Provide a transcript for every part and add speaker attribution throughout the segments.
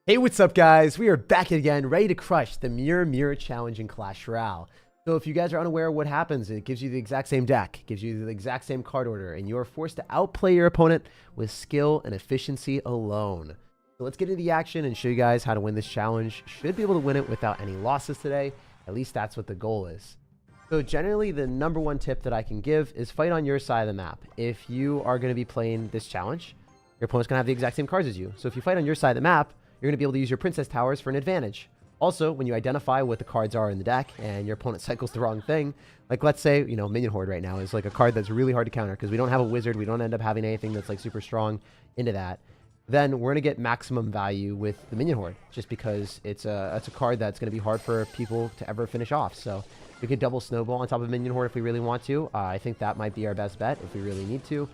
Speaker 1: Hey, what's up, guys? We are back again, ready to crush the Mirror Challenge in Clash Royale. So if you guys are unaware of what happens, it gives you the exact same deck, gives you the exact same card order, and you are forced to outplay your opponent with skill and efficiency alone. So let's get into the action and show you guys how to win this challenge. Should be able to win it without any losses today. At least that's what the goal is. So generally, the number one tip that I can give is fight on your side of the map. If you are going to be playing this challenge, your opponent's going to have the exact same cards as you. So if you fight on your side of the map, you're going to be able to use your princess towers for an advantage. Also, when you identify what the cards are in the deck and your opponent cycles the wrong thing, like let's say, Minion Horde right now is like a card that's really hard to counter because we don't have a wizard, we don't end up having anything that's like super strong into that. Then we're going to get maximum value with the Minion Horde just because it's a card that's going to be hard for people to ever finish off. So we could double snowball on top of Minion Horde if we really want to. I think that might be our best bet if we really need to.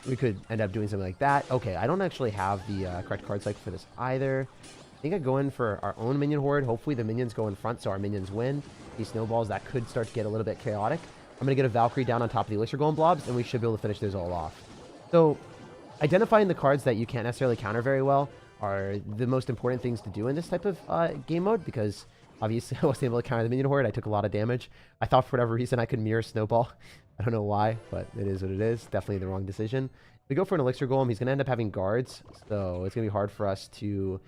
Speaker 1: We could end up doing something like that. Okay, I don't actually have the correct card cycle for this either. I think I go in for our own Minion Horde. Hopefully the minions go in front so our minions win. These snowballs, that could start to get a little bit chaotic. I'm going to get a Valkyrie down on top of the Elixir Golem blobs, and we should be able to finish those all off. So identifying the cards that you can't necessarily counter very well are the most important things to do in this type of game mode, because obviously I wasn't able to counter the Minion Horde. I took a lot of damage. I thought for whatever reason I could mirror Snowball. I don't know why, but it is what it is. Definitely the wrong decision. If we go for an Elixir Golem, he's going to end up having guards, so it's going to be hard for us to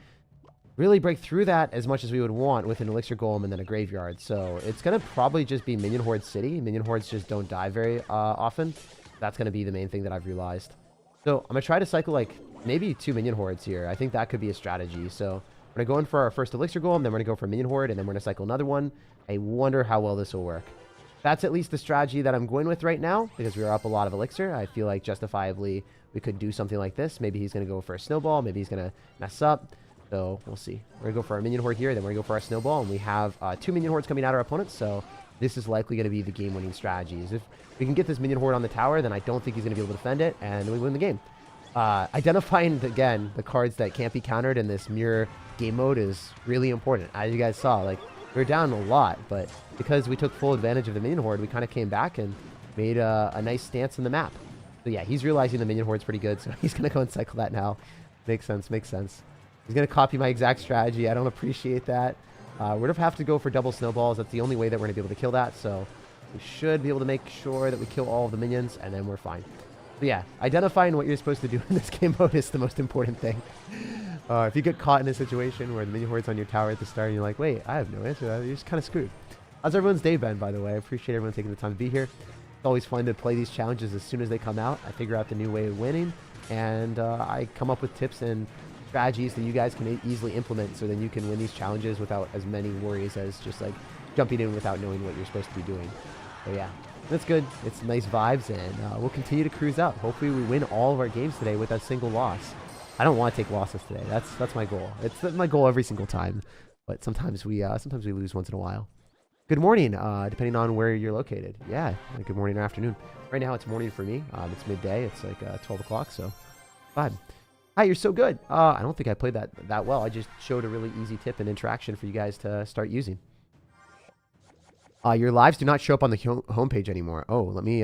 Speaker 1: really break through that as much as we would want with an Elixir Golem and then a Graveyard. So it's going to probably just be Minion Horde City. Minion Hordes just don't die very often. That's going to be the main thing that I've realized. So I'm going to try to cycle like maybe 2 Minion Hordes here. I think that could be a strategy. So we're going to go in for our first Elixir Golem, then we're going to go for Minion Horde, and then we're going to cycle another one. I wonder how well this will work. That's at least the strategy that I'm going with right now, because we are up a lot of Elixir. I feel like justifiably we could do something like this. Maybe he's going to go for a Snowball. Maybe he's going to mess up. So we'll see. We're going to go for our Minion Horde here, then we're going to go for our Snowball, and we have 2 Minion Hordes coming at our opponents, so this is likely going to be the game-winning strategies. If we can get this Minion Horde on the tower, then I don't think he's going to be able to defend it, and we win the game. Identifying, again, the cards that can't be countered in this mirror game mode is really important. As you guys saw, like, we were down a lot, but because we took full advantage of the Minion Horde, we kind of came back and made a nice stance in the map. So yeah, he's realizing the Minion Horde's pretty good, so he's going to go and cycle that now. Makes sense, makes sense. He's going to copy my exact strategy. I don't appreciate that. We're going to have to go for double snowballs. That's the only way that we're going to be able to kill that, so we should be able to make sure that we kill all of the minions, and then we're fine. But yeah, identifying what you're supposed to do in this game mode is the most important thing. If you get caught in a situation where the Minion Horde's on your tower at the start and you're like, wait, I have no answer to that, you're just kind of screwed. How's everyone's day been, by the way? I appreciate everyone taking the time to be here. It's always fun to play these challenges as soon as they come out. I figure out the new way of winning, and I come up with tips and strategies that you guys can easily implement so then you can win these challenges without as many worries as just like jumping in without knowing what you're supposed to be doing. So yeah, that's good. It's nice vibes, and we'll continue to cruise out. Hopefully we win all of our games today with a single loss. I don't want to take losses today. That's my goal. It's my goal every single time, but sometimes we lose once in a while. Good morning, depending on where you're located. Yeah, good morning or afternoon. Right now it's morning for me. It's midday. It's like 12 o'clock, so fine. Hi, you're so good. I don't think I played that well. I just showed a really easy tip and interaction for you guys to start using. Your lives do not show up on the homepage anymore. Oh, let me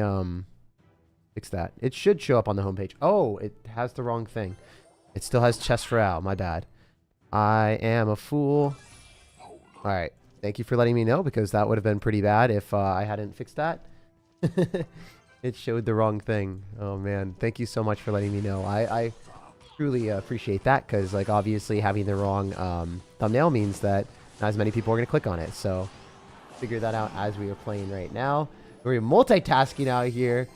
Speaker 1: fix that. It should show up on the homepage. Oh, it has the wrong thing. It still has Chess Royale. My bad. I am a fool. All right. Thank you for letting me know, because that would have been pretty bad if I hadn't fixed that. It showed the wrong thing. Oh, man. Thank you so much for letting me know. I truly appreciate that, because like obviously having the wrong thumbnail means that not as many people are going to click on it. So figure that out as we are playing right now. We're multitasking out here.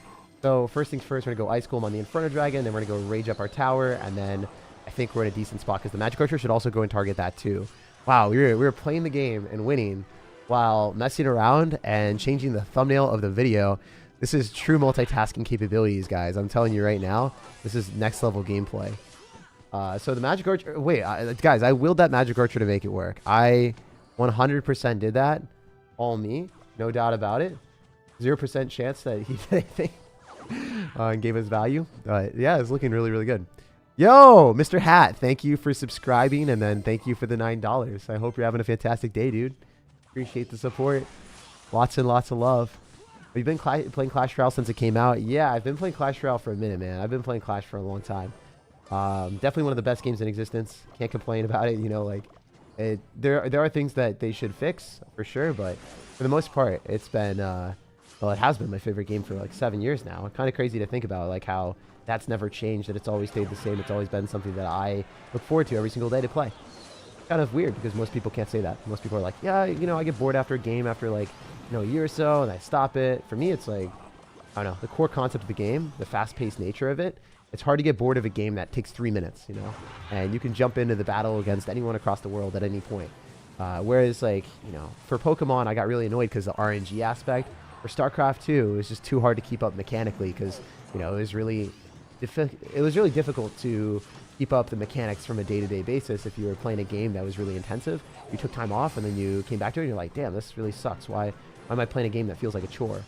Speaker 1: So first things first, we're going to go Ice Golem on the Inferno Dragon, then we're going to go Rage up our tower, and then I think we're in a decent spot because the Magic Archer should also go and target that too. Wow, we were playing the game and winning while messing around and changing the thumbnail of the video. This is true multitasking capabilities, guys. I'm telling you right now, this is next level gameplay. So the Magic Archer, wait, guys, I willed that Magic Archer to make it work. I 100% did that. All me, no doubt about it. 0% chance that he did anything. And gave us value. Yeah, it's looking really, really good. Yo, Mr. Hat, thank you for subscribing, and then thank you for the $9. I hope you're having a fantastic day, dude. Appreciate the support. Lots and lots of love. Have you been playing Clash Royale since it came out? Yeah, I've been playing Clash Royale for a minute, man. I've been playing Clash for a long time. Definitely one of the best games in existence. Can't complain about it. You know, like there are things that they should fix for sure, but for the most part, it's been well, it has been my favorite game for like 7 years now. Kind of crazy to think about, like how that's never changed, that it's always stayed the same. It's always been something that I look forward to every single day to play. Kind of weird because most people can't say that. Most people are like, yeah, you know, I get bored after a game after like, you know, a year or so, and I stop it. For me, it's like, I don't know, the core concept of the game, the fast-paced nature of it. It's hard to get bored of a game that takes 3 minutes, you know, and you can jump into the battle against anyone across the world at any point. Whereas, like, you know, for Pokemon, I got really annoyed because the RNG aspect. For StarCraft 2, it was just too hard to keep up mechanically because, you know, it was really difficult to keep up the mechanics from a day-to-day basis. If you were playing a game that was really intensive, you took time off and then you came back to it and you're like, damn, this really sucks. Why am I playing a game that feels like a chore?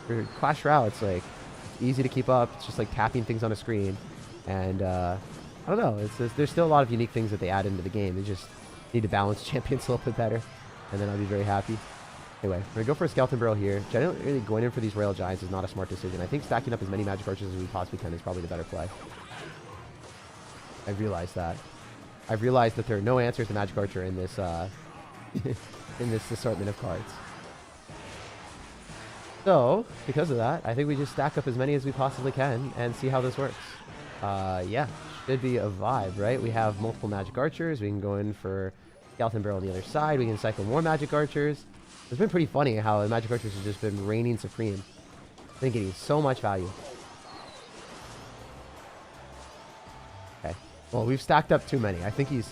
Speaker 1: For Clash Royale, it's like it's easy to keep up. It's just like tapping things on a screen, and I don't know. There's still a lot of unique things that they add into the game. They just need to balance champions a little bit better, and then I'll be very happy. Anyway, we're gonna go for a Skeleton Barrel here. Generally, going in for these Royal Giants is not a smart decision. I think stacking up as many Magic Archers as we possibly can is probably the better play. I've realized that. I've realized that there are no answers to Magic Archer in this in this assortment of cards. So, because of that, I think we just stack up as many as we possibly can and see how this works. Yeah, should be a vibe, right? We have multiple Magic Archers. We can go in for Skeleton Barrel on the other side. We can cycle more Magic Archers. It's been pretty funny how the Magic Archers have just been reigning supreme. I've been getting so much value. Okay. Well, we've stacked up too many. I think he's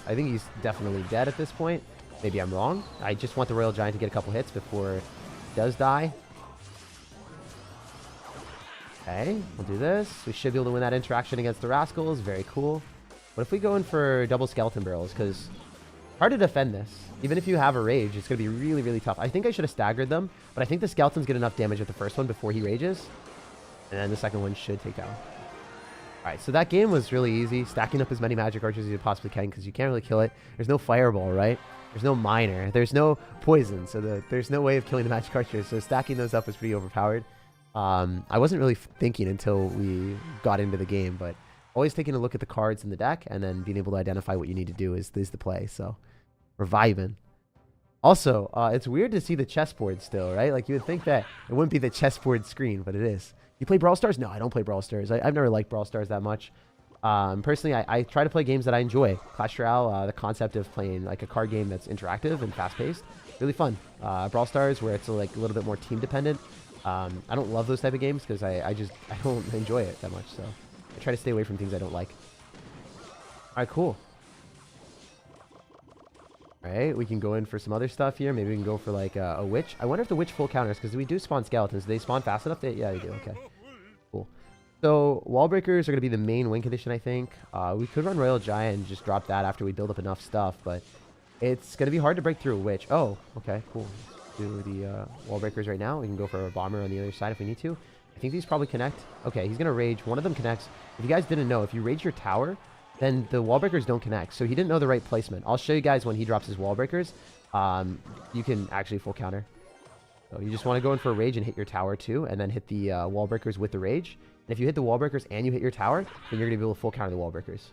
Speaker 1: definitely dead at this point. Maybe I'm wrong. I just want the Royal Giant to get a couple hits before he does die. Okay, we'll do this. We should be able to win that interaction against the Rascals. Very cool. What if we go in for double Skeleton Barrels? Because hard to defend this. Even if you have a Rage, it's going to be really, really tough. I think I should have staggered them, but I think the Skeletons get enough damage with the first one before he rages. And then the second one should take down. Alright, so that game was really easy. Stacking up as many Magic Archers as you possibly can because you can't really kill it. There's no Fireball, right? There's no Miner. There's no Poison, so there's no way of killing the Magic Archers. So stacking those up was pretty overpowered. I wasn't really thinking until we got into the game, but always taking a look at the cards in the deck and then being able to identify what you need to do is the play. So we're vibing. Also, it's weird to see the chessboard still, right? Like you would think that it wouldn't be the chessboard screen, but it is. You play Brawl Stars? No, I don't play Brawl Stars. I've never liked Brawl Stars that much. Personally, I try to play games that I enjoy. Clash Royale, the concept of playing like a card game that's interactive and fast-paced, really fun. Brawl Stars, where it's like a little bit more team-dependent. I don't love those type of games because I don't enjoy it that much. So I try to stay away from things I don't like. All right, cool. All right, we can go in for some other stuff here. Maybe we can go for like a Witch. I wonder if the Witch full counters, because we do spawn Skeletons. Do they spawn fast enough? Yeah, they do. Okay, cool. So Wall Breakers are going to be the main win condition, I think. We could run Royal Giant and just drop that after we build up enough stuff, but it's going to be hard to break through a Witch. Oh, okay, cool. Do the Wall Breakers right now. We can go for a Bomber on the other side if we need to. I think these probably connect. Okay, he's going to Rage. One of them connects. If you guys didn't know, if you Rage your tower, then the Wall Breakers don't connect. So he didn't know the right placement. I'll show you guys when he drops his Wall Breakers. You can actually full counter. So you just want to go in for a Rage and hit your tower too, and then hit the Wall Breakers with the Rage. And if you hit the Wall Breakers and you hit your tower, then you're going to be able to full counter the Wall Breakers.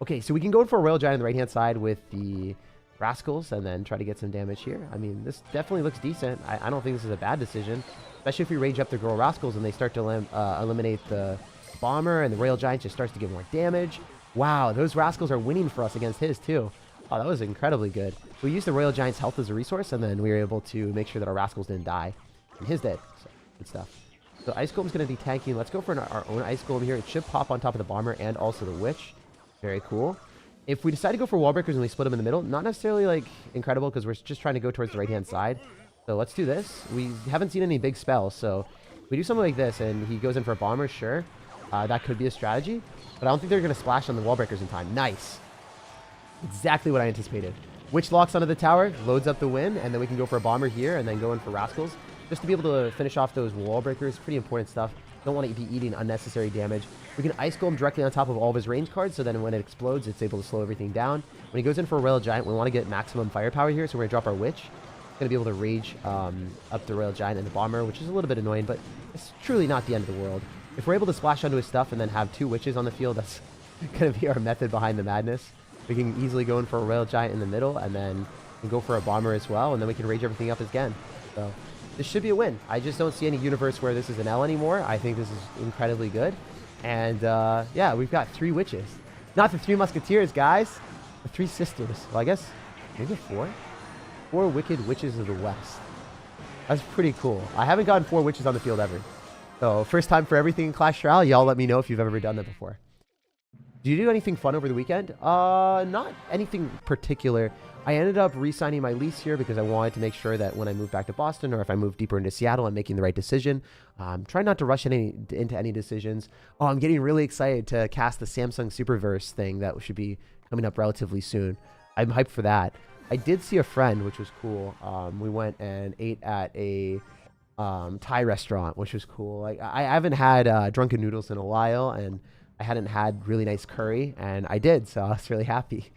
Speaker 1: Okay, so we can go in for a Royal Giant on the right-hand side with the Rascals and then try to get some damage here. I mean, this definitely looks decent. I don't think this is a bad decision, especially if we rage up the Girl Rascals and they start to eliminate the Bomber and the Royal Giant just starts to get more damage. Wow, those Rascals are winning for us against his too. Oh, that was incredibly good. We used the Royal Giant's health as a resource and then we were able to make sure that our Rascals didn't die. And his dead. So, good stuff. So Ice Golem's going to be tanking. Let's go for our own Ice Golem here. It should pop on top of the Bomber and also the Witch. Very cool. If we decide to go for Wall Breakers and we split them in the middle, not necessarily like incredible because we're just trying to go towards the right-hand side. So let's do this. We haven't seen any big spells, so if we do something like this and he goes in for a Bomber, sure. That could be a strategy, but I don't think they're going to splash on the Wall Breakers in time. Nice. Exactly what I anticipated. Witch locks onto the tower, loads up the win, and then we can go for a Bomber here and then go in for Rascals. Just to be able to finish off those Wall Breakers, pretty important stuff. Don't want to be eating unnecessary damage. We can Ice Golem directly on top of all of his range cards, so then when it explodes, it's able to slow everything down. When he goes in for a Royal Giant, we want to get maximum firepower here, so we're going to drop our Witch. It's going to be able to Rage up the Royal Giant and the Bomber, which is a little bit annoying, but it's truly not the end of the world. If we're able to splash onto his stuff and then have two Witches on the field, that's gonna be our method behind the madness. We can easily go in for a Royal Giant in the middle, and then we go for a Bomber as well, and then we can rage everything up again. So this should be a win. I just don't see any universe where this is an L anymore. I think this is incredibly good. And yeah, we've got 3 witches. Not the 3 musketeers, guys. The 3 sisters. Well, I guess maybe 4? 4 wicked witches of the west. That's pretty cool. I haven't gotten 4 witches on the field ever. So first time for everything in Clash Royale. Y'all let me know if you've ever done that before. Did you do anything fun over the weekend? Not anything particular. I ended up re-signing my lease here because I wanted to make sure that when I move back to Boston or if I move deeper into Seattle, I'm making the right decision. Try not to rush into any decisions. Oh, I'm getting really excited to cast the Samsung Superverse thing that should be coming up relatively soon. I'm hyped for that. I did see a friend, which was cool. We went and ate at a Thai restaurant, which was cool. Like I haven't had drunken noodles in a while, and I hadn't had really nice curry, and I did, so I was really happy.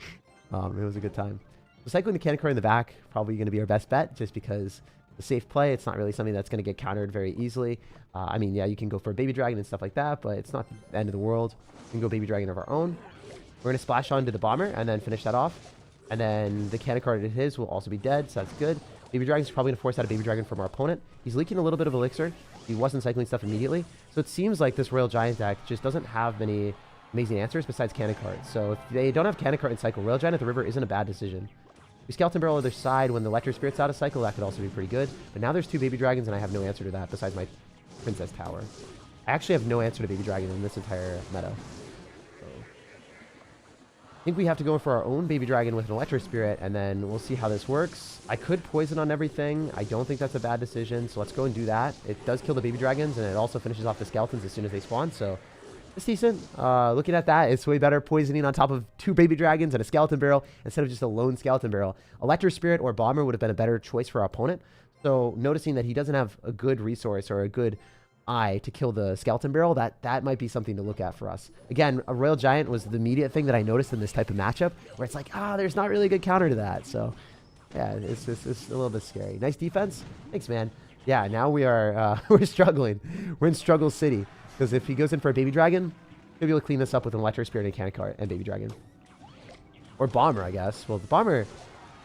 Speaker 1: It was a good time. Recycling the cannon card in the back, probably going to be our best bet, just because the safe play, it's not really something that's going to get countered very easily. I mean, yeah, you can go for a baby dragon and stuff like that, but it's not the end of the world. We can go baby dragon of our own. We're going to splash onto the bomber and then finish that off. And then the cannon card at his will also be dead, so that's good. Baby dragon's probably going to force out a baby dragon from our opponent. He's leaking a little bit of elixir. He wasn't cycling stuff immediately. So it seems like this Royal Giant deck just doesn't have many amazing answers besides cannon cards. So if they don't have cannon card and cycle, Royal Giant at the river isn't a bad decision. We Skeleton Barrel other side when the Electro Spirit's out of cycle, that could also be pretty good. But now there's 2 baby dragons, and I have no answer to that besides my Princess Tower. I actually have no answer to baby dragon in this entire meta. So I think we have to go for our own baby dragon with an Electro Spirit, and then we'll see how this works. I could poison on everything. I don't think that's a bad decision, so let's go and do that. It does kill the baby dragons, and it also finishes off the skeletons as soon as they spawn, so it's decent. Looking at that, it's way better poisoning on top of 2 baby dragons and a skeleton barrel instead of just a lone skeleton barrel. Electro Spirit or Bomber would have been a better choice for our opponent. So noticing that he doesn't have a good resource or a good eye to kill the skeleton barrel, that might be something to look at for us. Again, a Royal Giant was the immediate thing that I noticed in this type of matchup, where it's like, there's not really a good counter to that. So yeah, it's a little bit scary. Nice defense. Thanks, man. Yeah, now we are we're struggling. We're in struggle city. Because if he goes in for a baby dragon, he'll be able to clean this up with an Electro Spirit and cannon card and baby dragon. Or bomber, I guess. Well, the bomber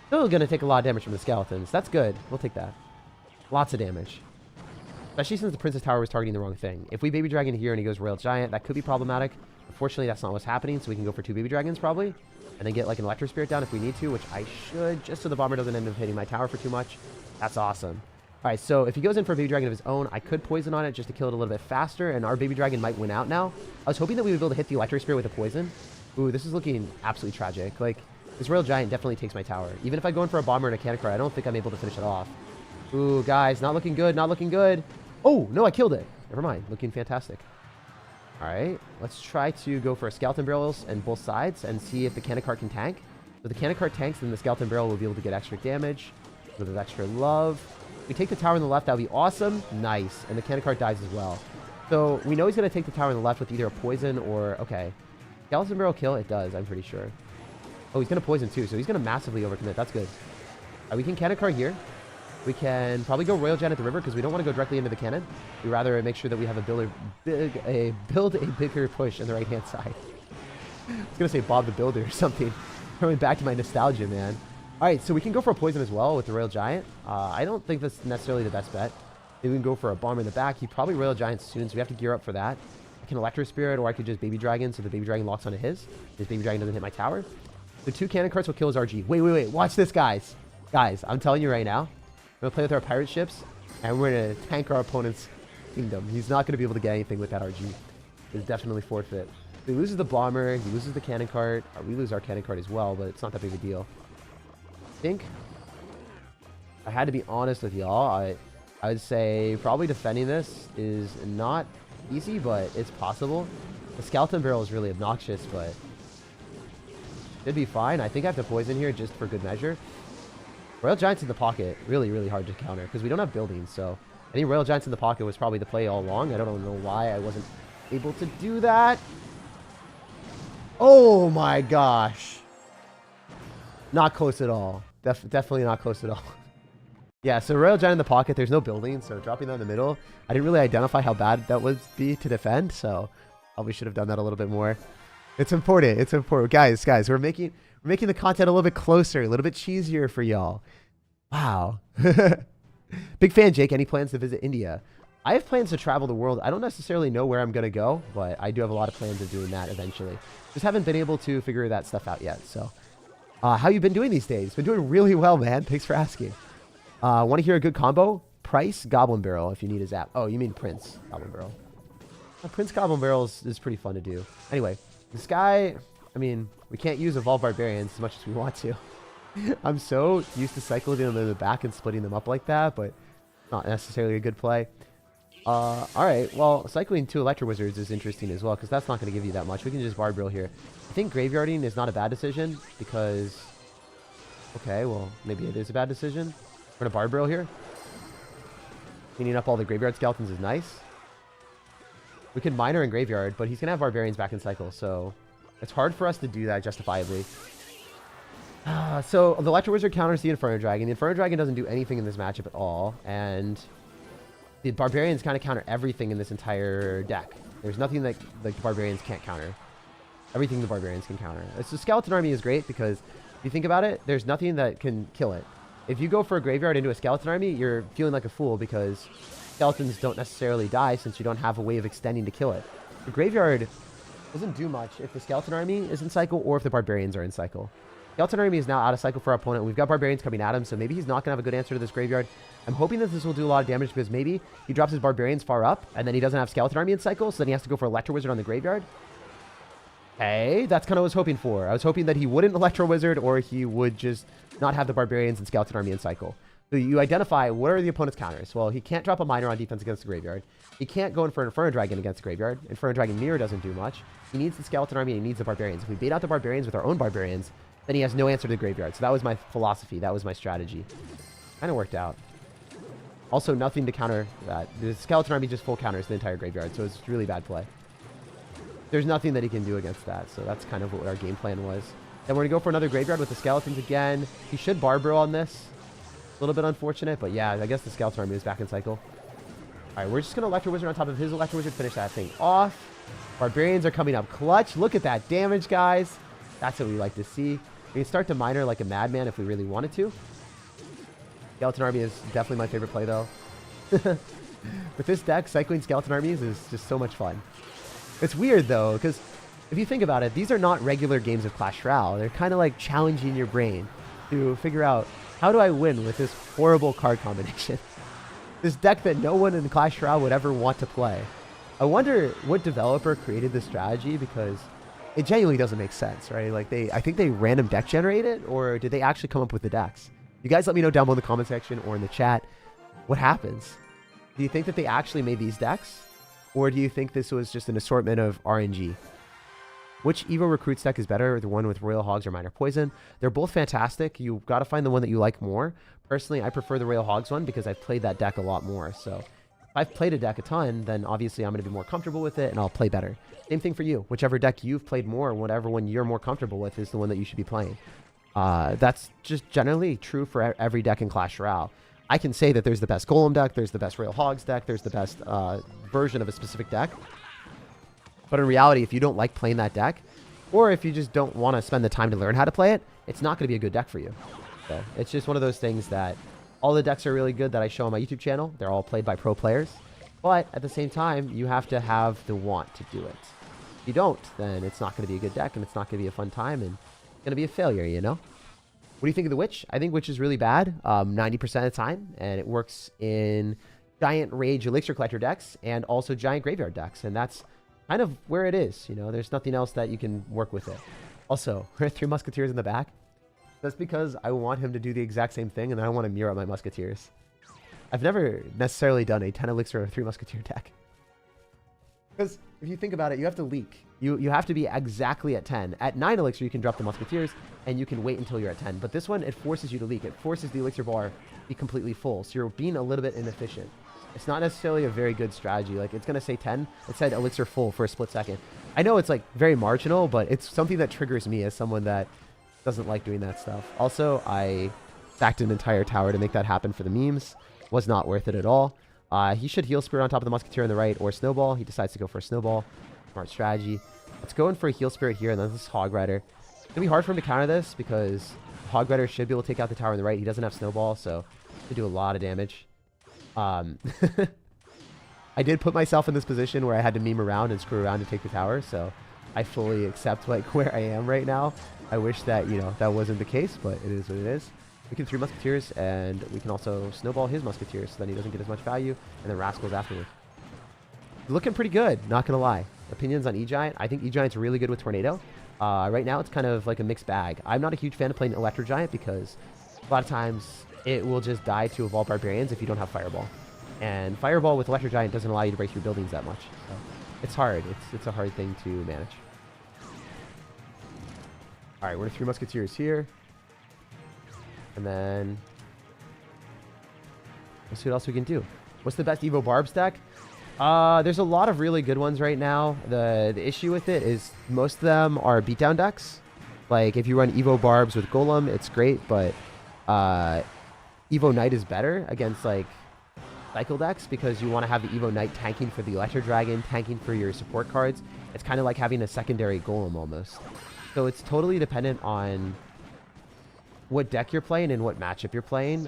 Speaker 1: still going to take a lot of damage from the skeletons. That's good. We'll take that. Lots of damage. Especially since the Princess Tower was targeting the wrong thing. If we baby dragon here and he goes Royal Giant, that could be problematic. Unfortunately, that's not what's happening, so we can go for 2 baby dragons probably. And then get like an Electro Spirit down if we need to, which I should, just so the bomber doesn't end up hitting my tower for too much. That's awesome. All right, so if he goes in for a baby dragon of his own, I could poison on it just to kill it a little bit faster, and our baby dragon might win out now. I was hoping that we would be able to hit the Electro Spirit with a poison. Ooh, this is looking absolutely tragic. Like, this Royal Giant definitely takes my tower. Even if I go in for a bomber and a cannon card, I don't think I'm able to finish it off. Ooh, guys, not looking good, not looking good. Oh, no, I killed it. Never mind, looking fantastic. All right, let's try to go for a skeleton barrels on both sides and see if the cannon card can tank. If the cannon card tanks, then the skeleton barrel will be able to get extra damage, a little bit of extra love. We take the tower on the left, that would be awesome. Nice. And the cannon card dies as well. So we know he's going to take the tower on the left with either a poison or... Okay. Skeleton barrel kill? It does, I'm pretty sure. Oh, he's going to poison too, so he's going to massively overcommit. That's good. We can cannon card here. We can probably go Royal Giant at the river because we don't want to go directly into the cannon. We'd rather make sure that we have a build a bigger push on the right-hand side. I was going to say Bob the Builder or something. Coming back to my nostalgia, man. All right, so we can go for a poison as well with the Royal Giant. I don't think that's necessarily the best bet. Maybe we can go for a bomber in the back. He probably Royal Giant soon, so we have to gear up for that. I can Electro Spirit, or I could just Baby Dragon, so the Baby Dragon locks onto his. His Baby Dragon doesn't hit my tower. The 2 cannon cards will kill his RG. Wait. Watch this, guys. Guys, I'm telling you right now. We're going to play with our pirate ships, and we're going to tank our opponent's kingdom. He's not going to be able to get anything with that RG. It's definitely forfeit. He loses the bomber. He loses the cannon card. We lose our cannon card as well, but it's not that big a deal. I think I had to be honest with y'all. I would say probably defending this is not easy, but it's possible. The skeleton barrel is really obnoxious, but it'd be fine. I think I have to poison here just for good measure. Royal Giants in the pocket, really hard to counter because we don't have buildings. So I think Royal Giants in the pocket was probably the play all along. I don't know why I wasn't able to do that. Oh my gosh. Not close at all. Definitely not close at all. Yeah, so Royal Giant in the pocket, there's no building, so dropping that in the middle, I didn't really identify how bad that would be to defend, so probably should have done that a little bit more. It's important. It's important. Guys, we're making the content a little bit closer, a little bit cheesier for y'all. Wow. Big fan, Jake. Any plans to visit India? I have plans to travel the world. I don't necessarily know where I'm going to go, but I do have a lot of plans of doing that eventually. Just haven't been able to figure that stuff out yet. So, how you been doing these days? Been doing really well, man. Thanks for asking. Want to hear a good combo? Price Goblin Barrel if you need a zap. Oh, you mean Prince Goblin Barrel. Prince Goblin Barrel is pretty fun to do. Anyway, this guy, I mean, we can't use Evolved Barbarians as much as we want to. I'm so used to cycling them in the back and splitting them up like that, but not necessarily a good play. Alright, well, cycling 2 Electro Wizards is interesting as well, because that's not going to give you that much. We can just Barb Barrel here. I think Graveyarding is not a bad decision, because... Okay, well, maybe it is a bad decision. We're going to Barb Barrel here. Cleaning up all the Graveyard Skeletons is nice. We could Miner and Graveyard, but he's going to have Barbarians back in cycle, so... It's hard for us to do that justifiably. So, the Electro Wizard counters the Inferno Dragon. The Inferno Dragon doesn't do anything in this matchup at all, and... The Barbarians kind of counter everything in this entire deck. There's nothing that like the Barbarians can't counter. Everything the Barbarians can counter. So Skeleton Army is great because if you think about it, there's nothing that can kill it. If you go for a Graveyard into a Skeleton Army, you're feeling like a fool because Skeletons don't necessarily die since you don't have a way of extending to kill it. The Graveyard doesn't do much if the Skeleton Army is in cycle or if the Barbarians are in cycle. Skeleton Army is now out of cycle for our opponent. We've got Barbarians coming at him, so maybe he's not going to have a good answer to this Graveyard. I'm hoping that this will do a lot of damage because maybe he drops his Barbarians far up, and then he doesn't have Skeleton Army in cycle, so then he has to go for Electro Wizard on the Graveyard. Hey, that's kind of what I was hoping for. I was hoping that he wouldn't Electro Wizard, or he would just not have the Barbarians and Skeleton Army in cycle. So you identify what are the opponent's counters. Well, he can't drop a Miner on defense against the Graveyard. He can't go in for an Inferno Dragon against the Graveyard. Inferno Dragon Mirror doesn't do much. He needs the Skeleton Army and he needs the Barbarians. If we bait out the Barbarians with our own Barbarians, then he has no answer to the Graveyard. So that was my philosophy. That was my strategy. Kind of worked out. Also, nothing to counter that. The Skeleton Army just full counters the entire Graveyard, so it's really bad play. There's nothing that he can do against that, so that's kind of what our game plan was. Then we're going to go for another Graveyard with the Skeletons again. He should Barb Barrel on this. A little bit unfortunate, but yeah, I guess the Skeleton Army is back in cycle. All right, we're just going to Electro Wizard on top of his Electro Wizard, finish that thing off. Barbarians are coming up clutch. Look at that damage, guys. That's what we like to see. We can start to Miner like a madman if we really wanted to. Skeleton Army is definitely my favorite play, though. With this deck, cycling Skeleton Armies is just so much fun. It's weird, though, because if you think about it, these are not regular games of Clash Royale. They're kind of like challenging your brain to figure out, how do I win with this horrible card combination? This deck that no one in Clash Royale would ever want to play. I wonder what developer created this strategy, because it genuinely doesn't make sense, right? Like I think they random deck generated, or did they actually come up with the decks? You guys let me know down below in the comment section or in the chat what happens. Do you think that they actually made these decks? Or do you think this was just an assortment of RNG? Which Evo Recruits deck is better? The one with Royal Hogs or Minor Poison? They're both fantastic. You've got to find the one that you like more. Personally, I prefer the Royal Hogs one because I've played that deck a lot more. So if I've played a deck a ton, then obviously I'm going to be more comfortable with it and I'll play better. Same thing for you. Whichever deck you've played more, whatever one you're more comfortable with is the one that you should be playing. That's just generally true for every deck in Clash Royale. I can say that there's the best Golem deck, there's the best Royal Hogs deck, there's the best version of a specific deck. But in reality, if you don't like playing that deck, or if you just don't want to spend the time to learn how to play it, it's not going to be a good deck for you. So it's just one of those things that all the decks are really good that I show on my YouTube channel. They're all played by pro players. But at the same time, you have to have the want to do it. If you don't, then it's not going to be a good deck and it's not going to be a fun time and it's going to be a failure, you know? What do you think of the Witch? I think Witch is really bad 90% of the time, and it works in Giant Rage Elixir Collector decks and also Giant Graveyard decks, and that's kind of where it is. You know, there's nothing else that you can work with it. Also, 3 Musketeers in the back. That's because I want him to do the exact same thing, and I want to mirror up my Musketeers. I've never necessarily done a 10 Elixir or 3 Musketeer deck. Because if you think about it, you have to leak. You have to be exactly at 10. At 9 Elixir, you can drop the Musketeers, and you can wait until you're at 10. But this one, it forces you to leak. It forces the Elixir bar to be completely full. So you're being a little bit inefficient. It's not necessarily a very good strategy. Like, it's going to say 10. It said Elixir full for a split second. I know it's, like, very marginal, but it's something that triggers me as someone that doesn't like doing that stuff. Also, I stacked an entire tower to make that happen for the memes. Was not worth it at all. He should Heal Spirit on top of the Musketeer on the right or Snowball. He decides to go for a Snowball. Smart strategy. Let's go in for a heal spirit here, and then this Hog Rider. It's going to be hard for him to counter this because Hog Rider should be able to take out the tower on the right. He doesn't have Snowball, so he do a lot of damage. I did put myself in this position where I had to meme around and screw around to take the tower, so I fully accept like where I am right now. I wish that, you know, that wasn't the case, but it is what it is. We can 3 Musketeers, and we can also snowball his Musketeers so then he doesn't get as much value, and then Rascals afterward. Looking pretty good, not going to lie. Opinions on E-Giant? I think E-Giant's really good with Tornado. Right now, it's kind of like a mixed bag. I'm not a huge fan of playing Electro Giant because a lot of times it will just die to Evolved Barbarians if you don't have Fireball. And Fireball with Electro Giant doesn't allow you to break through buildings that much. So it's hard. It's a hard thing to manage. All right, we're 3 Musketeers here. And then let's see what else we can do. What's the best Evo Barbs deck? There's a lot of really good ones right now. The issue with it is most of them are beatdown decks. Like if you run Evo Barbs with Golem, it's great, but Evo Knight is better against like cycle decks because you want to have the Evo Knight tanking for the Electro Dragon, tanking for your support cards. It's kind of like having a secondary Golem almost. So it's totally dependent on what deck you're playing and what matchup you're playing,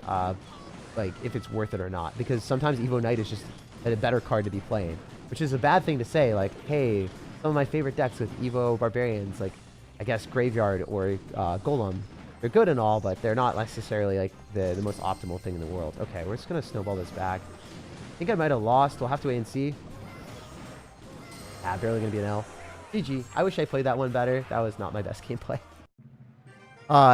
Speaker 1: like if it's worth it or not. Because sometimes Evo Knight is just a better card to be playing, which is a bad thing to say. Like, hey, some of my favorite decks with Evo Barbarians, like I guess Graveyard or Golem, they're good and all, but they're not necessarily like the most optimal thing in the world. Okay, we're just gonna snowball this back. I think I might have lost. We'll have to wait and see. Barely gonna be an L. GG. I wish I played that one better. That was not my best gameplay.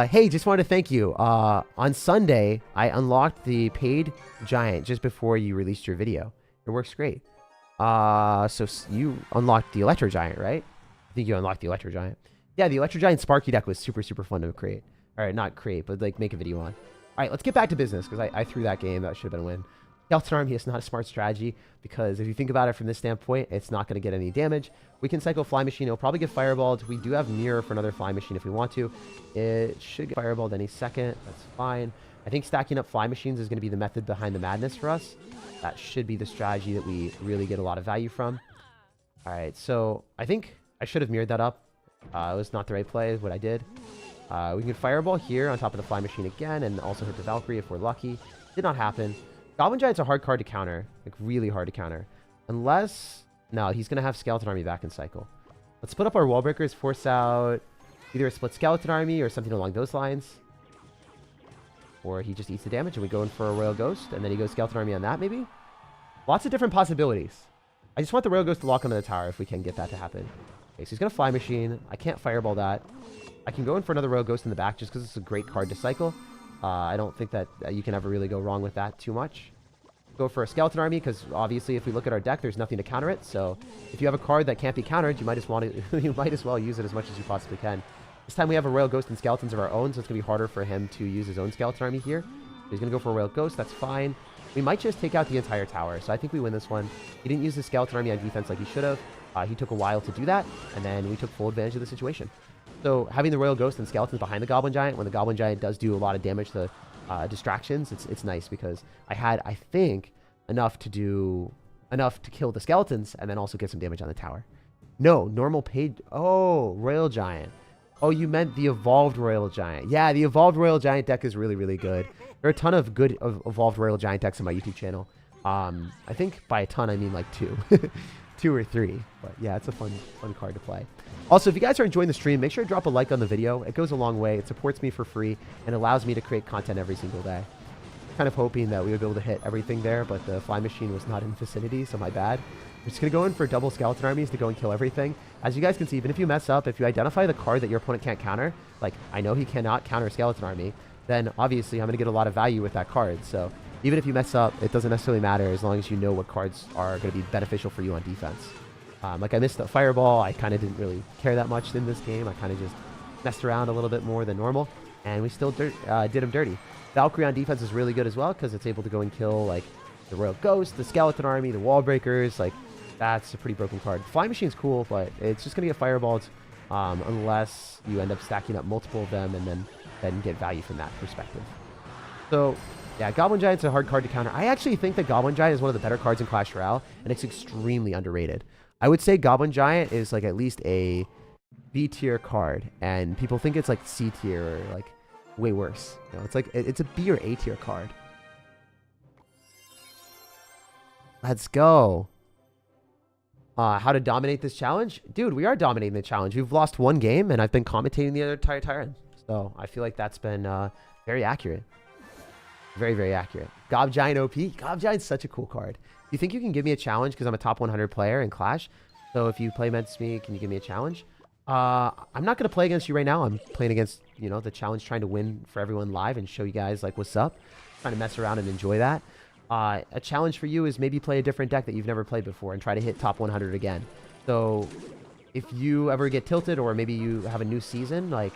Speaker 1: Hey, just wanted to thank you. On Sunday, I unlocked the paid giant just before you released your video. It works great. So you unlocked the Electro Giant, right? I think you unlocked the Electro Giant. Yeah, the Electro Giant Sparky deck was super, super fun to create. All right, not create, but like make a video on. All right, let's get back to business because I threw that game. That should have been a win. Skeleton Army is not a smart strategy because if you think about it from this standpoint, it's not going to get any damage. We can cycle Fly Machine. It'll probably get Fireballed. We do have Mirror for another Fly Machine if we want to. It should get Fireballed any second. That's fine. I think stacking up Fly Machines is going to be the method behind the madness for us. That should be the strategy that we really get a lot of value from. All right, so I think I should have mirrored that up. It was not the right play, what I did. We can Fireball here on top of the Fly Machine again and also hit the Valkyrie if we're lucky. Did not happen. Goblin Giant's a hard card to counter, like really hard to counter. Unless, no, he's going to have Skeleton Army back in cycle. Let's split up our wall breakers, force out either a split Skeleton Army or something along those lines. Or he just eats the damage and we go in for a Royal Ghost and then he goes Skeleton Army on that maybe. Lots of different possibilities. I just want the Royal Ghost to lock onto the tower if we can get that to happen. Okay, so he's going to Fly Machine. I can't Fireball that. I can go in for another Royal Ghost in the back just because it's a great card to cycle. I don't think that you can ever really go wrong with that too much. Go for a Skeleton Army because obviously if we look at our deck, there's nothing to counter it. So if you have a card that can't be countered, you might as well use it as much as you possibly can. This time we have a Royal Ghost and Skeletons of our own, so it's going to be harder for him to use his own Skeleton Army here. So he's going to go for a Royal Ghost. That's fine. We might just take out the entire tower. So I think we win this one. He didn't use his Skeleton Army on defense like he should have. He took a while to do that, and then we took full advantage of the situation. So having the Royal Ghost and Skeletons behind the Goblin Giant, when the Goblin Giant does do a lot of damage to distractions, it's nice because I had, I think, enough to kill the Skeletons and then also get some damage on the tower. No, normal paid. Oh, Royal Giant. Oh, you meant the Evolved Royal Giant. Yeah, the Evolved Royal Giant deck is really, really good. There are a ton of good Evolved Royal Giant decks on my YouTube channel. I think by a ton, I mean like 2. 2 or 3. But yeah, it's a fun card to play. Also, if you guys are enjoying the stream, make sure to drop a like on the video. It goes a long way. It supports me for free and allows me to create content every single day. Kind of hoping that we would be able to hit everything there, but the Fly Machine was not in the vicinity, so my bad. We're just going to go in for double Skeleton Armies to go and kill everything. As you guys can see, even if you mess up, if you identify the card that your opponent can't counter, like I know he cannot counter Skeleton Army, then obviously I'm going to get a lot of value with that card. So even if you mess up, it doesn't necessarily matter as long as you know what cards are going to be beneficial for you on defense. Like I missed the Fireball. I kind of didn't really care that much in this game. I kind of just messed around a little bit more than normal, and we still did him dirty. Valkyrie on defense is really good as well because it's able to go and kill like the Royal Ghost, the Skeleton Army, the Wall Breakers. Like that's a pretty broken card. Fly Machine's cool, but it's just going to get Fireballed unless you end up stacking up multiple of them and then get value from that perspective. So yeah, Goblin Giant's a hard card to counter. I actually think that Goblin Giant is one of the better cards in Clash Royale, and it's extremely underrated. I would say Goblin Giant is like at least a B tier card, and people think it's like C tier or like way worse. You know, it's like it's a B or A tier card. Let's go. How to dominate this challenge? Dude, we are dominating the challenge. We've lost one game, and I've been commentating the entire end. So I feel like that's been very accurate. Very, very accurate. Gob Giant OP. Gob Giant's such a cool card. You think you can give me a challenge because I'm a top 100 player in Clash? So if you play against me, can you give me a challenge? I'm not going to play against you right now. I'm playing against, you know, the challenge, trying to win for everyone live and show you guys, like, what's up. Trying to mess around and enjoy that. A challenge for you is maybe play a different deck that you've never played before and try to hit top 100 again. So if you ever get tilted or maybe you have a new season, like,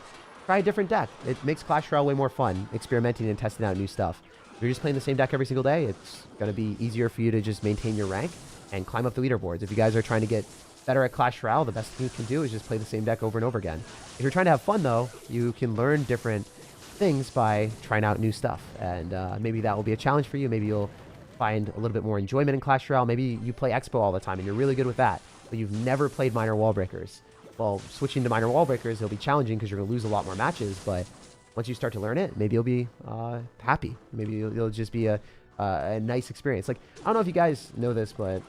Speaker 1: try a different deck. It makes Clash Royale way more fun, experimenting and testing out new stuff. If you're just playing the same deck every single day, it's going to be easier for you to just maintain your rank and climb up the leaderboards. If you guys are trying to get better at Clash Royale, the best thing you can do is just play the same deck over and over again. If you're trying to have fun, though, you can learn different things by trying out new stuff. And maybe that will be a challenge for you. Maybe you'll find a little bit more enjoyment in Clash Royale. Maybe you play Expo all the time and you're really good with that, but you've never played Minor Wall Breakers. Well, switching to Minor Wall Breakers, it'll be challenging because you're going to lose a lot more matches, but once you start to learn it, maybe you'll be happy. Maybe it'll just be a nice experience. Like, I don't know if you guys know this, but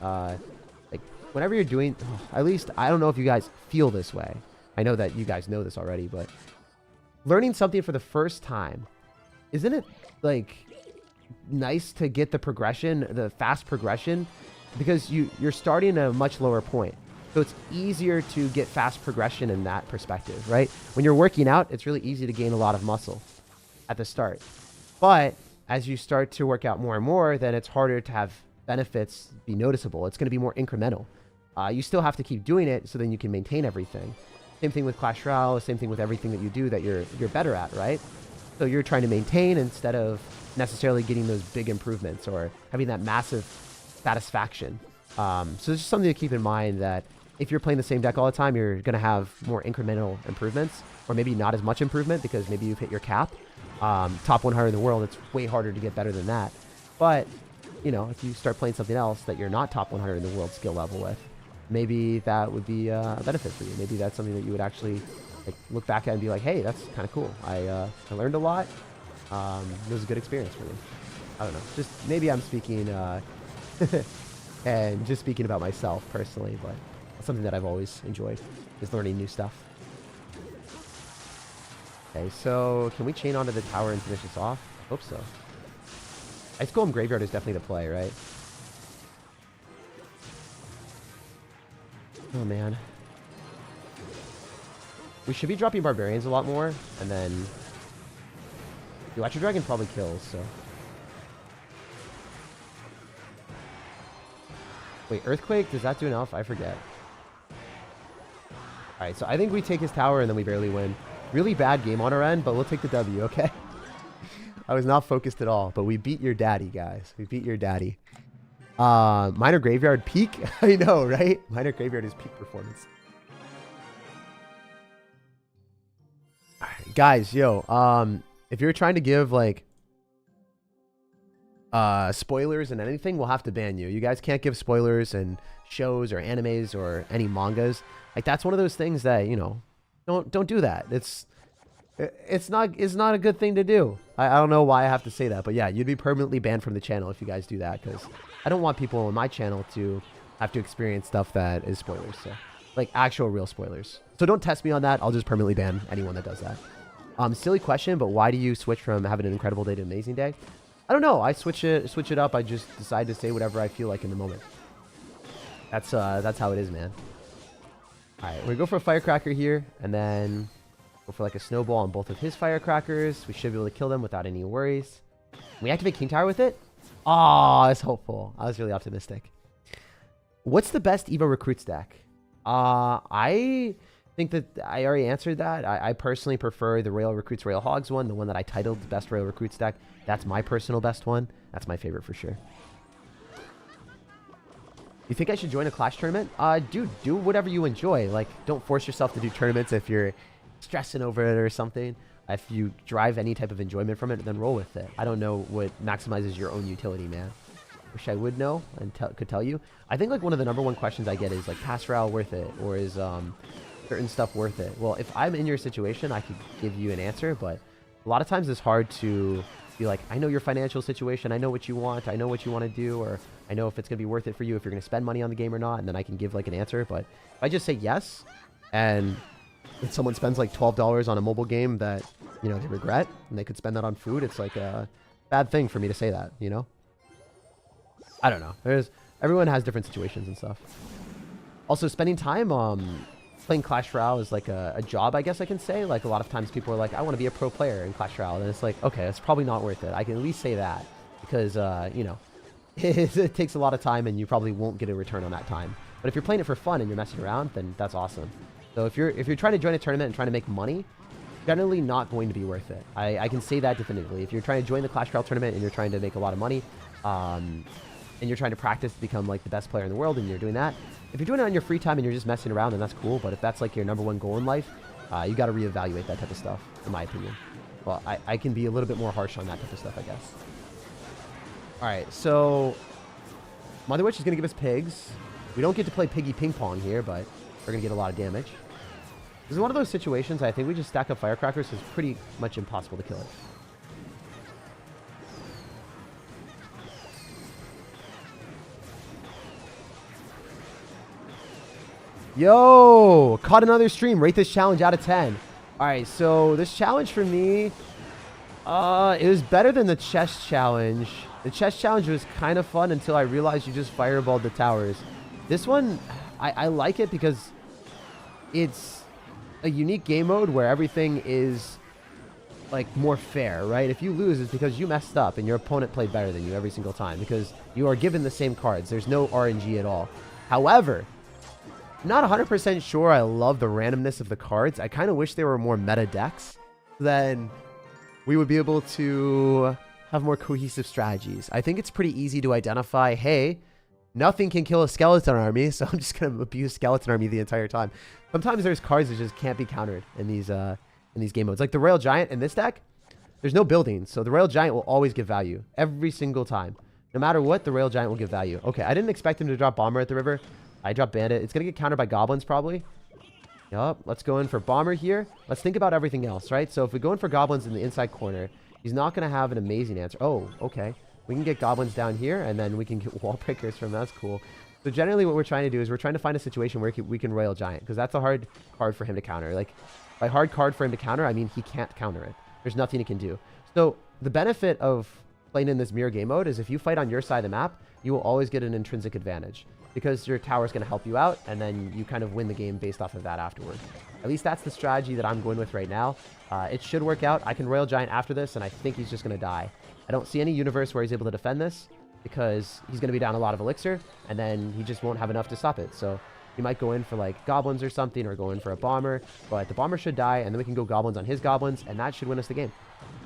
Speaker 1: like whenever you're doing, at least I don't know if you guys feel this way. I know that you guys know this already, but learning something for the first time, isn't it like nice to get the progression, the fast progression, because you're starting at a much lower point. So it's easier to get fast progression in that perspective, right? When you're working out, it's really easy to gain a lot of muscle at the start. But as you start to work out more and more, then it's harder to have benefits be noticeable. It's going to be more incremental. You still have to keep doing it so then you can maintain everything. Same thing with Clash Royale, same thing with everything that you do that you're better at, right? So you're trying to maintain instead of necessarily getting those big improvements or having that massive satisfaction. So it's just something to keep in mind that if you're playing the same deck all the time, you're going to have more incremental improvements, or maybe not as much improvement because maybe you've hit your cap. Top 100 in the world, it's way harder to get better than that. But, you know, if you start playing something else that you're not top 100 in the world skill level with, maybe that would be a benefit for you. Maybe that's something that you would actually like look back at and be like, hey, that's kind of cool. I learned a lot. It was a good experience for me. I don't know. Just maybe I'm speaking and just speaking about myself personally, but something that I've always enjoyed is learning new stuff. Okay, so can we chain onto the tower and finish this off? Hope so. Ice Golem Graveyard is definitely the play, right? Oh man. We should be dropping Barbarians a lot more, and then the Electro Dragon probably kills, so. Wait, Earthquake, does that do enough? I forget. Alright, so I think we take his tower and then we barely win. Really bad game on our end, but we'll take the W, okay? I was not focused at all, but we beat your daddy, guys. We beat your daddy. Minor Graveyard peak? I know, right? Minor Graveyard is peak performance. Alright, guys, yo, if you're trying to give, like, spoilers and anything, we'll have to ban you. You guys can't give spoilers and shows or animes or any mangas. Like, that's one of those things that, you know, don't do that. It's not a good thing to do. I don't know why I have to say that, but yeah, you'd be permanently banned from the channel if you guys do that, because I don't want people on my channel to have to experience stuff that is spoilers. So, like, actual real spoilers. So don't test me on that. I'll just permanently ban anyone that does that. Silly question, but why do you switch from having an incredible day to an amazing day? I don't know. I switch it up. I just decide to say whatever I feel like in the moment. That's how it is, man. All right, we go for a Firecracker here, and then go for like a Snowball on both of his Firecrackers. We should be able to kill them without any worries. Can we activate King Tower with it? Oh, that's hopeful. I was really optimistic. What's the best Evo Recruits deck? I think that I already answered that. I personally prefer the Royal Recruits Royal Hogs one, the one that I titled the best Royal Recruits deck. That's my personal best one. That's my favorite for sure. You think I should join a Clash tournament? Dude, do whatever you enjoy. Like, don't force yourself to do tournaments if you're stressing over it or something. If you derive any type of enjoyment from it, then roll with it. I don't know what maximizes your own utility, man. wish I would know and could tell you. I think like one of the #1 questions I get is like, pass Royale worth it, or is certain stuff worth it? Well, if I'm in your situation, I could give you an answer, but a lot of times it's hard to be like, I know your financial situation, I know what you want, I know what you want to do, or I know if it's gonna be worth it for you, if you're gonna spend money on the game or not, and then I can give like an answer. But if I just say yes, and if someone spends like $12 on a mobile game that, you know, they regret, and they could spend that on food, it's like a bad thing for me to say that, you know? I don't know. Everyone has different situations and stuff. Also, spending time playing Clash Royale is like a job, I guess I can say. Like a lot of times people are like, I want to be a pro player in Clash Royale, and it's like, okay, it's probably not worth it. I can at least say that because you know, it takes a lot of time, and you probably won't get a return on that time. But if you're playing it for fun and you're messing around, then that's awesome. So if you're trying to join a tournament and trying to make money, generally not going to be worth it. I can say that definitively. If you're trying to join the Clash Royale tournament and you're trying to make a lot of money, and you're trying to practice to become like the best player in the world, and you're doing that, if you're doing it on your free time and you're just messing around, then that's cool. But if that's like your #1 goal in life, you got to reevaluate that type of stuff, in my opinion. Well, I can be a little bit more harsh on that type of stuff, I guess. All right, so Mother Witch is going to give us pigs. We don't get to play piggy ping pong here, but we're going to get a lot of damage. This is one of those situations I think we just stack up firecrackers, so it's pretty much impossible to kill it. Yo, caught another stream. Rate this challenge out of 10. All right, so this challenge for me, it was better than the chest challenge. The chest challenge was kind of fun until I realized you just fireballed the towers. This one, I like it because it's a unique game mode where everything is like more fair, right? If you lose, it's because you messed up and your opponent played better than you every single time because you are given the same cards. There's no RNG at all. However, not 100% sure I love the randomness of the cards. I kind of wish they were more meta decks. Then we would be able to have more cohesive strategies. I think it's pretty easy to identify, hey, nothing can kill a skeleton army, so I'm just going to abuse skeleton army the entire time. Sometimes there's cards that just can't be countered in these game modes. Like the Royal Giant in this deck, there's no buildings, so the Royal Giant will always give value every single time. No matter what, the Royal Giant will give value. Okay, I didn't expect him to drop Bomber at the river. I dropped Bandit. It's going to get countered by Goblins probably. Yup, let's go in for Bomber here. Let's think about everything else, right? So if we go in for Goblins in the inside corner, he's not going to have an amazing answer. Oh, okay. We can get Goblins down here, and then we can get Wall Breakers from that's cool. So generally what we're trying to do is we're trying to find a situation where we can Royal Giant, because that's a hard card for him to counter. Like, by hard card for him to counter, I mean he can't counter it. There's nothing he can do. So the benefit of playing in this mirror game mode is if you fight on your side of the map, you will always get an intrinsic advantage, because your tower is going to help you out, and then you kind of win the game based off of that afterward. At least that's the strategy that I'm going with right now. It should work out. I can Royal Giant after this, and I think he's just going to die. I don't see any universe where he's able to defend this, because he's going to be down a lot of elixir, and then he just won't have enough to stop it. So he might go in for like Goblins or something, or go in for a Bomber, but the Bomber should die, and then we can go Goblins on his Goblins, and that should win us the game.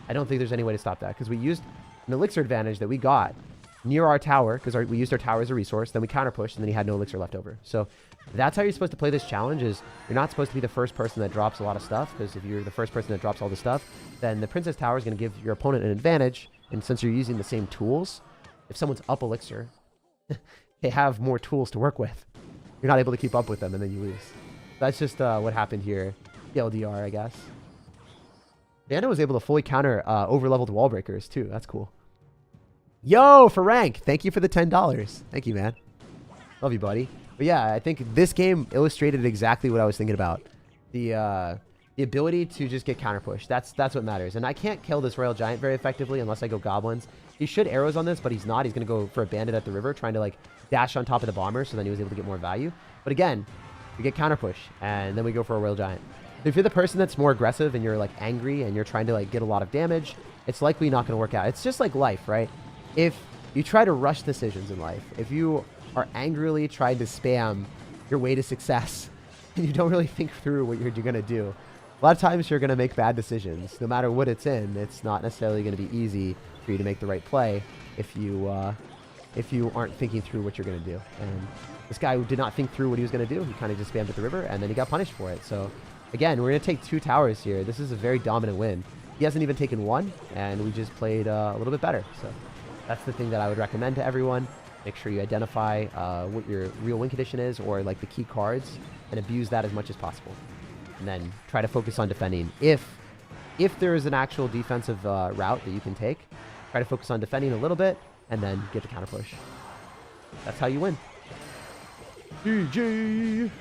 Speaker 1: I don't think there's any way to stop that, because we used an elixir advantage that we got near our tower, because we used our tower as a resource, then we counter pushed, and then he had no elixir left over. So that's how you're supposed to play this challenge. Is you're not supposed to be the first person that drops a lot of stuff, because if you're the first person that drops all the stuff, then the Princess Tower is going to give your opponent an advantage, and since you're using the same tools, if someone's up elixir, they have more tools to work with. You're not able to keep up with them, and then you lose. That's just what happened here. LDR, I guess. Dana was able to fully counter over-leveled wall breakers, too. That's cool. Yo, for rank, thank you for the $10. Thank you, man. Love you, buddy. But yeah, I think this game illustrated exactly what I was thinking about. The ability to just get counter pushed. That's what matters. And I can't kill this Royal Giant very effectively unless I go Goblins. He should arrows on this, but he's not. He's going to go for a Bandit at the river, trying to like dash on top of the Bomber, so then he was able to get more value. But again, we get counter push, and then we go for a Royal Giant. If you're the person that's more aggressive and you're like angry and you're trying to like get a lot of damage, it's likely not going to work out. It's just like life, right? If you try to rush decisions in life, if you are angrily trying to spam your way to success and you don't really think through what you're going to do, a lot of times you're going to make bad decisions. No matter what it's in, it's not necessarily going to be easy for you to make the right play if you aren't thinking through what you're going to do. And this guy did not think through what he was going to do. He kind of just spammed at the river, and then he got punished for it. So again, we're going to take 2 towers here. This is a very dominant win. He hasn't even taken 1, and we just played a little bit better. So that's the thing that I would recommend to everyone. Make sure you identify what your real win condition is, or like the key cards, and abuse that as much as possible. And then try to focus on defending. If there is an actual defensive route that you can take, try to focus on defending a little bit, and then get the counter push. That's how you win. GG. Do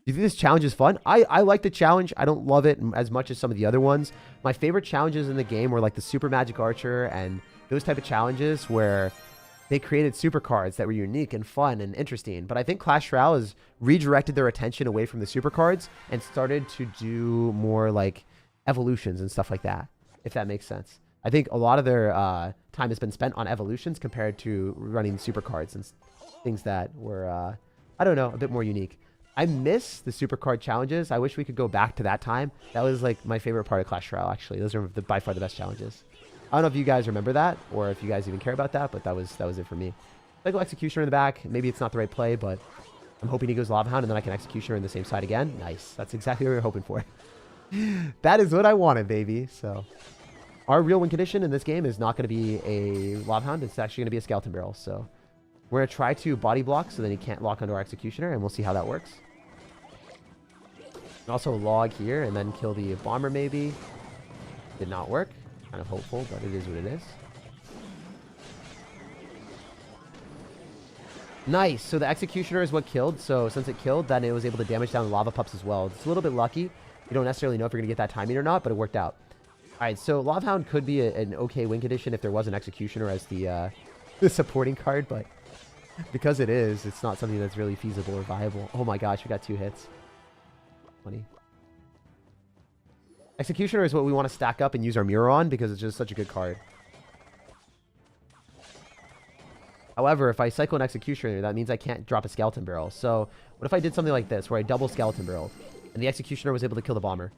Speaker 1: you think this challenge is fun? I like the challenge. I don't love it as much as some of the other ones. My favorite challenges in the game were like the Super Magic Archer and those type of challenges where they created super cards that were unique and fun and interesting. But I think Clash Royale has redirected their attention away from the super cards and started to do more like evolutions and stuff like that, if that makes sense. I think a lot of their time has been spent on evolutions compared to running super cards and things that were, I don't know, a bit more unique. I miss the super card challenges. I wish we could go back to that time. That was like my favorite part of Clash Royale, actually. Those are by far the best challenges. I don't know if you guys remember that or if you guys even care about that, but that was it for me. Cycle Executioner in the back. Maybe it's not the right play, but I'm hoping he goes Lava Hound and then I can Executioner in the same side again. Nice. That's exactly what we were hoping for. That is what I wanted, baby. So our real win condition in this game is not going to be a Lava Hound. It's actually going to be a Skeleton Barrel. So we're going to try to body block so then he can't lock onto our Executioner, and we'll see how that works. And also log here and then kill the Bomber maybe. Did not work. Kind of hopeful, but it is what it is. Nice. So the Executioner is what killed. So since it killed, then it was able to damage down the Lava Pups as well. It's a little bit lucky. You don't necessarily know if you're going to get that timing or not, but it worked out. All right, so Lava Hound could be an okay win condition if there was an Executioner as the supporting card, but because it is, it's not something that's really feasible or viable. Oh my gosh, we got 2 hits. Funny. Executioner is what we want to stack up and use our mirror on because it's just such a good card. However, if I cycle an Executioner, that means I can't drop a Skeleton Barrel. So what if I did something like this, where I double Skeleton Barrel, and the Executioner was able to kill the Bomber?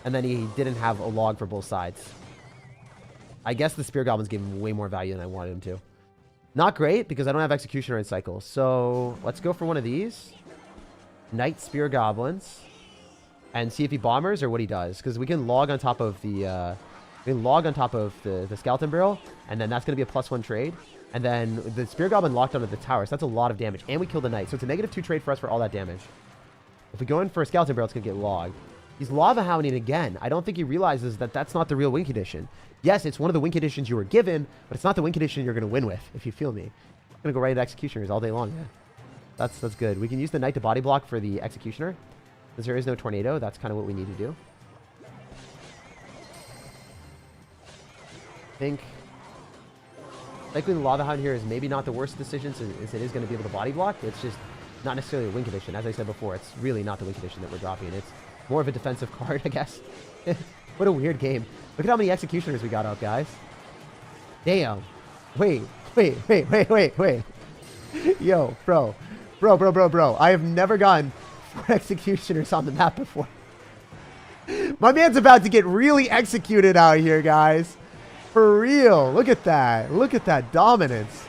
Speaker 1: And then he didn't have a log for both sides. I guess the Spear Goblins gave him way more value than I wanted him to. Not great, because I don't have Executioner in cycle. So let's go for one of these. Knight Spear Goblins. And see if he bombers or what he does. Because we can log on top of the Skeleton Barrel. And then that's going to be a +1 trade. And then the Spear Goblin locked onto the tower. So that's a lot of damage. And we killed the Knight. So it's a -2 trade for us for all that damage. If we go in for a Skeleton Barrel, it's going to get logged. He's Lava Hounding again. I don't think he realizes that that's not the real win condition. Yes, it's one of the win conditions you were given, but it's not the win condition you're going to win with, if you feel me. I'm going to go right into Executioners all day long, yeah. That's good. We can use the Knight to body block for the Executioner. Since there is no Tornado, that's kind of what we need to do. I think cycling the Lava Hound here is maybe not the worst decision, since it is going to be able to body block. It's just not necessarily a win condition. As I said before, it's really not the win condition that we're dropping. It's more of a defensive card, I guess. What a weird game. Look at how many Executioners we got out, guys. Damn. Wait. Yo, bro. I have never gotten 4 Executioners on the map before. My man's about to get really executed out here, guys. For real. Look at that. Look at that dominance.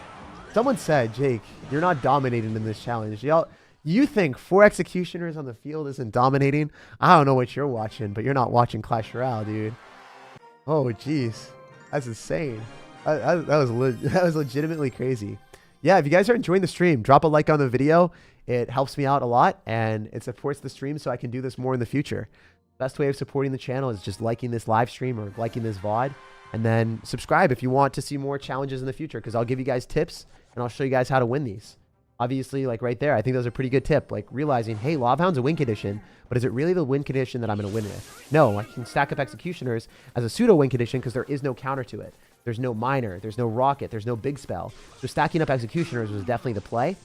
Speaker 1: Someone said, Jake, you're not dominating in this challenge. Y'all, you think 4 Executioners on the field isn't dominating? I don't know what you're watching, but you're not watching Clash Royale, dude. Oh, jeez. That's insane. That was legitimately crazy. Yeah, if you guys are enjoying the stream, drop a like on the video. It helps me out a lot, and it supports the stream so I can do this more in the future. Best way of supporting the channel is just liking this live stream or liking this VOD, and then subscribe if you want to see more challenges in the future, because I'll give you guys tips, and I'll show you guys how to win these. Obviously, like right there, I think those are a pretty good tip. Like realizing, hey, Lava Hound's a win condition, but is it really the win condition that I'm going to win with? No, I can stack up Executioners as a pseudo win condition because there is no counter to it. There's no Miner, there's no Rocket, there's no Big Spell. So stacking up Executioners was definitely the play.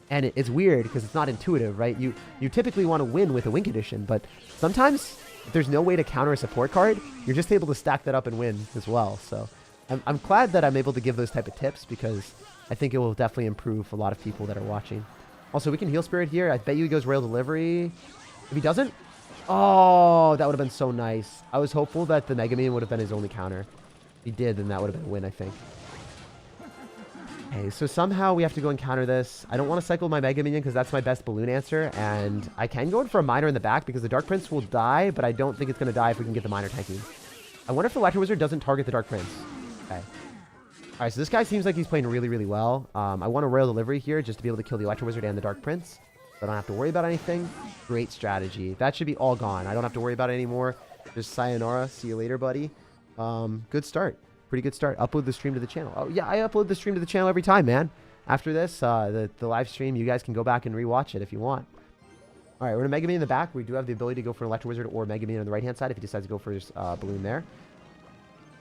Speaker 1: And it's weird because it's not intuitive, right? You typically want to win with a win condition, but sometimes if there's no way to counter a support card, you're just able to stack that up and win as well. So I'm glad that I'm able to give those type of tips because I think it will definitely improve a lot of people that are watching. Also, we can heal Spirit here. I bet you he goes Royal Delivery. If he doesn't, oh, that would have been so nice. I was hopeful that the Mega Minion would have been his only counter. If he did, then that would have been a win, I think. Okay, so somehow we have to go and counter this. I don't want to cycle my Mega Minion because that's my best balloon answer. And I can go in for a Miner in the back because the Dark Prince will die, but I don't think it's going to die if we can get the Miner tanking. I wonder if the Electro Wizard doesn't target the Dark Prince. Okay. All right, so this guy seems like he's playing really, really well. I want a Royal Delivery here just to be able to kill the Electro Wizard and the Dark Prince. So I don't have to worry about anything. Great strategy. That should be all gone. I don't have to worry about it anymore. Just sayonara. See you later, buddy. Good start. Pretty good start. Upload the stream to the channel. Oh, yeah, I upload the stream to the channel every time, man. After this, the live stream, you guys can go back and rewatch it if you want. All right, we're going to Mega Man in the back. We do have the ability to go for an Electro Wizard or Mega Man on the right-hand side if he decides to go for his Balloon there.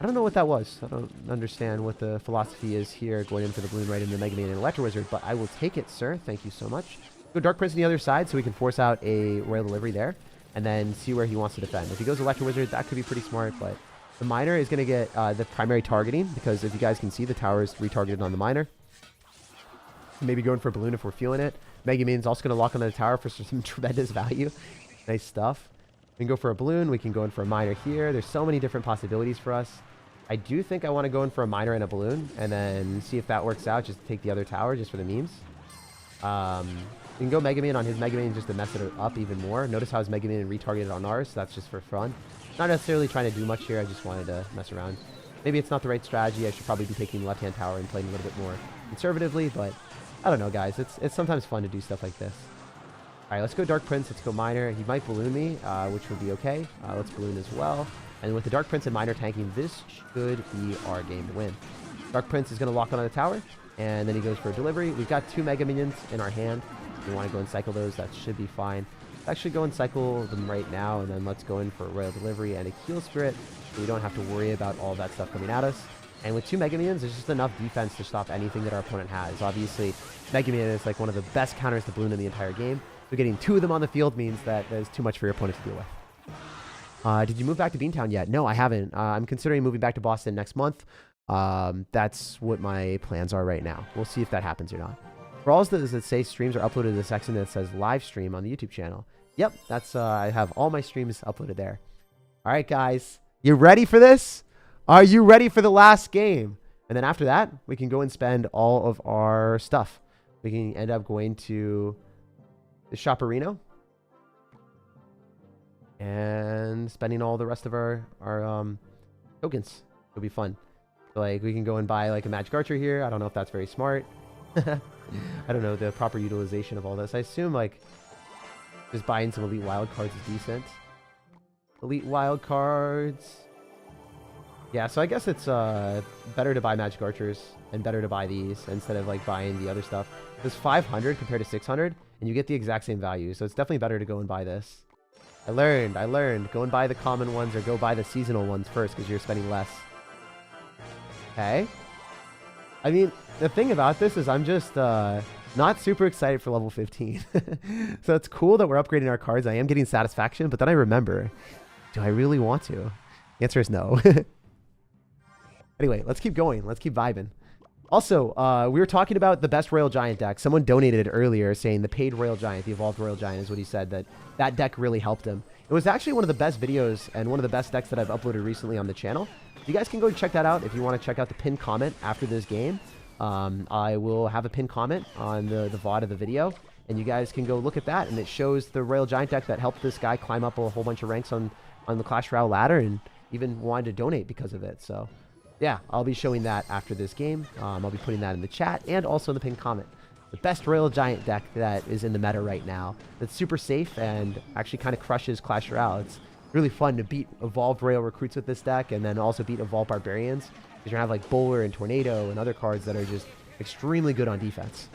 Speaker 1: I don't know what that was. I don't understand what the philosophy is here, going in for the Balloon right into the Mega Man and Electro Wizard, but I will take it, sir. Thank you so much. Go Dark Prince on the other side so we can force out a Royal Delivery there and then see where he wants to defend. If he goes Electro Wizard, that could be pretty smart, but the Miner is going to get the primary targeting because if you guys can see, the tower is retargeted on the Miner. Maybe going for a Balloon if we're feeling it. Mega Man's also going to lock onto the tower for some tremendous value. Nice stuff. We can go for a Balloon. We can go in for a Miner here. There's so many different possibilities for us. I do think I want to go in for a Miner and a Balloon and then see if that works out. Just take the other tower just for the memes. We can go Mega Man on his Mega Man just to mess it up even more. Notice how his Mega Man retargeted on ours. So that's just for fun. Not necessarily trying to do much here. I just wanted to mess around. Maybe it's not the right strategy. I should probably be taking the left-hand tower and playing a little bit more conservatively. But I don't know, guys. It's sometimes fun to do stuff like this. All right, let's go Dark Prince. Let's go Miner. He might Balloon me, which would be okay. Let's Balloon as well. And with the Dark Prince and Miner tanking, this should be our game to win. Dark Prince is going to lock onto the tower, and then he goes for a delivery. We've got 2 Mega Minions in our hand. If we want to go and cycle those, that should be fine. Let's actually go and cycle them right now, and then let's go in for a Royal Delivery and a Heal Spirit, so we don't have to worry about all that stuff coming at us. And with 2 Mega Minions, there's just enough defense to stop anything that our opponent has. Obviously, Mega Man is like one of the best counters to Balloon in the entire game. So getting 2 of them on the field means that there's too much for your opponent to deal with. Did you move back to Beantown yet? No, I haven't. I'm considering moving back to Boston next month. That's what my plans are right now. We'll see if that happens or not. For all those that say streams are uploaded to the section that says live stream on the YouTube channel. Yep, that's I have all my streams uploaded there. All right, guys. You ready for this? Are you ready for the last game? And then after that, we can go and spend all of our stuff. We can end up going to the Shopperino and spending all the rest of our tokens. It'll be fun. So, like, we can go and buy like a Magic Archer here. I don't know if that's very smart. I don't know the proper utilization of all this. I assume like just buying some elite wild cards is decent. Elite wild cards. Yeah, so I guess it's better to buy Magic Archers and better to buy these instead of like buying the other stuff. It's 500 compared to 600 and you get the exact same value. So it's definitely better to go and buy this. I learned. Go and buy the common ones or go buy the seasonal ones first because you're spending less. Okay. I mean, the thing about this is I'm just not super excited for level 15. So it's cool that we're upgrading our cards. I am getting satisfaction, but then I remember, do I really want to? The answer is no. Anyway, let's keep going. Let's keep vibing. Also, we were talking about the best Royal Giant deck. Someone donated earlier saying the paid Royal Giant, the Evolved Royal Giant is what he said, that deck really helped him. It was actually one of the best videos and one of the best decks that I've uploaded recently on the channel. You guys can go check that out if you want to check out the pinned comment after this game. I will have a pinned comment on the VOD of the video, and you guys can go look at that, and it shows the Royal Giant deck that helped this guy climb up a whole bunch of ranks on the Clash Royale ladder and even wanted to donate because of it. So yeah, I'll be showing that after this game. I'll be putting that in the chat and also in the pinned comment. The best Royal Giant deck that is in the meta right now. That's super safe and actually kind of crushes Clash Royale. It's really fun to beat Evolved Royal Recruits with this deck and then also beat Evolved Barbarians. Because you're going to have like Bowler and Tornado and other cards that are just extremely good on defense.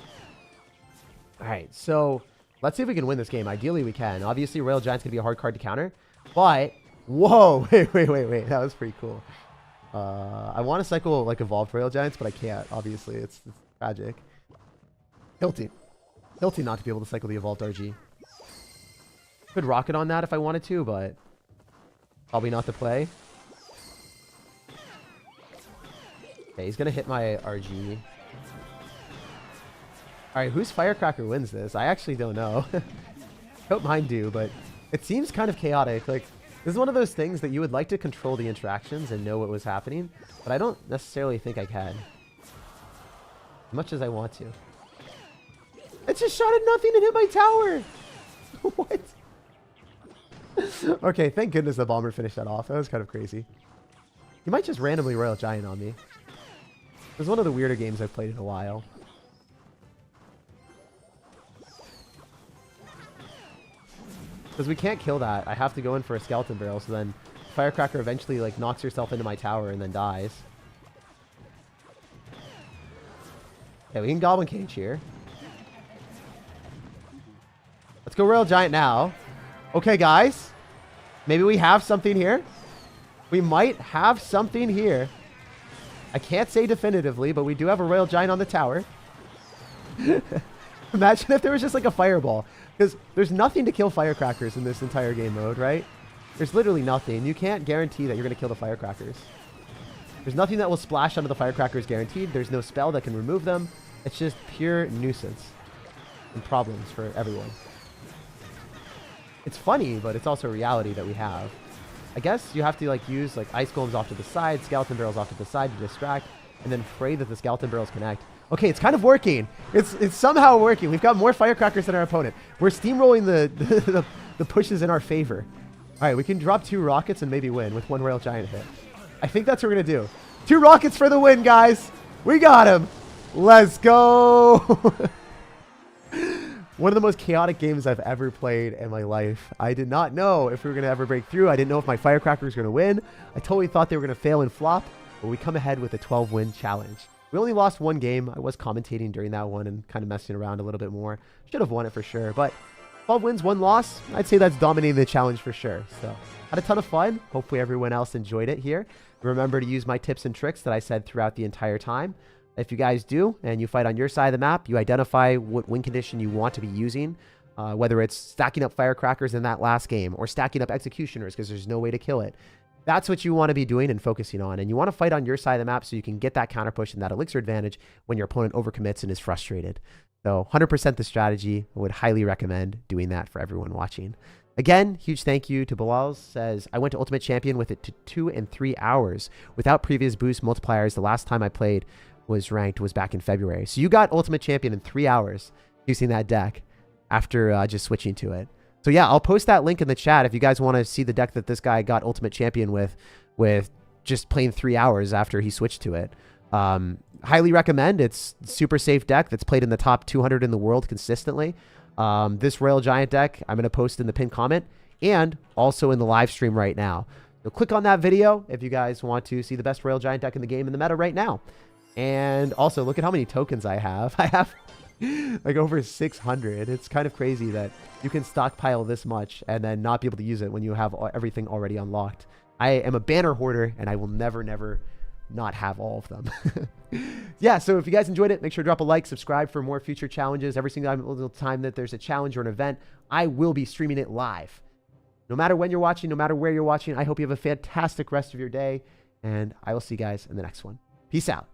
Speaker 1: All right, so let's see if we can win this game. Ideally, we can. Obviously, Royal Giant's going to be a hard card to counter. But, whoa, wait. That was pretty cool. I want to cycle like Evolved Royal Giants, but I can't. Obviously, it's tragic. Hilty not to be able to cycle the Evolved RG. Could Rocket on that if I wanted to, but probably not the play. Okay, he's going to hit my RG. Alright, whose Firecracker wins this? I actually don't know. Hope mine do, but it seems kind of chaotic. Like, this is one of those things that you would like to control the interactions and know what was happening, but I don't necessarily think I can. As much as I want to. It just shot at nothing and hit my tower! What? Okay, thank goodness the Bomber finished that off. That was kind of crazy. He might just randomly Royal Giant on me. It was one of the weirder games I've played in a while. Because we can't kill that. I have to go in for a skeleton barrel, so then Firecracker eventually like knocks herself into my tower and then dies. Okay, we can Goblin Cage here. Let's go Royal Giant now. Okay, guys. Maybe we have something here. We might have something here. I can't say definitively, but we do have a Royal Giant on the tower. Imagine if there was just like a fireball. Because there's nothing to kill firecrackers in this entire game mode, right? There's literally nothing. You can't guarantee that you're going to kill the firecrackers. There's nothing that will splash onto the firecrackers guaranteed. There's no spell that can remove them. It's just pure nuisance and problems for everyone. It's funny, but it's also a reality that we have. I guess you have to like use like ice golems off to the side, skeleton barrels off to the side to distract, and then pray that the skeleton barrels connect. Okay, it's kind of working. It's somehow working. We've got more firecrackers than our opponent. We're steamrolling the pushes in our favor. All right, we can drop 2 rockets and maybe win with 1 Royal Giant hit. I think that's what we're going to do. 2 rockets for the win, guys. We got him. Let's go. One of the most chaotic games I've ever played in my life. I did not know if we were going to ever break through. I didn't know if my firecracker was going to win. I totally thought they were going to fail and flop, but we come ahead with a 12-win challenge. We only lost 1 game. I was commentating during that one and kind of messing around a little bit more. Should have won it for sure, but 12 wins, 1 loss. I'd say that's dominating the challenge for sure. So had a ton of fun. Hopefully everyone else enjoyed it here. Remember to use my tips and tricks that I said throughout the entire time. If you guys do, and you fight on your side of the map, you identify what win condition you want to be using, whether it's stacking up firecrackers in that last game or stacking up executioners because there's no way to kill it. That's what you want to be doing and focusing on. And you want to fight on your side of the map so you can get that counter push and that elixir advantage when your opponent overcommits and is frustrated. So 100% the strategy. I would highly recommend doing that for everyone watching. Again, huge thank you to Bilal. Says, I went to Ultimate Champion with it to 2 and 3 hours without previous boost multipliers. The last time I played was ranked was back in February. So you got Ultimate Champion in 3 hours using that deck after just switching to it. So yeah, I'll post that link in the chat if you guys want to see the deck that this guy got Ultimate Champion with just playing 3 hours after he switched to it. Highly recommend. It's super safe deck that's played in the top 200 in the world consistently. This Royal Giant deck I'm going to post in the pinned comment and also in the live stream right now. So click on that video if you guys want to see the best Royal Giant deck in the game in the meta right now. And also look at how many tokens I have. I have like over 600. It's kind of crazy that you can stockpile this much and then not be able to use it when you have everything already unlocked. I am a banner hoarder and I will never not have all of them. Yeah, so if you guys enjoyed it, make sure to drop a like, subscribe for more future challenges. Every single time that there's a challenge or an event, I will be streaming it live. No matter when you're watching, no matter where you're watching, I hope you have a fantastic rest of your day, and I will see you guys in the next one. Peace out.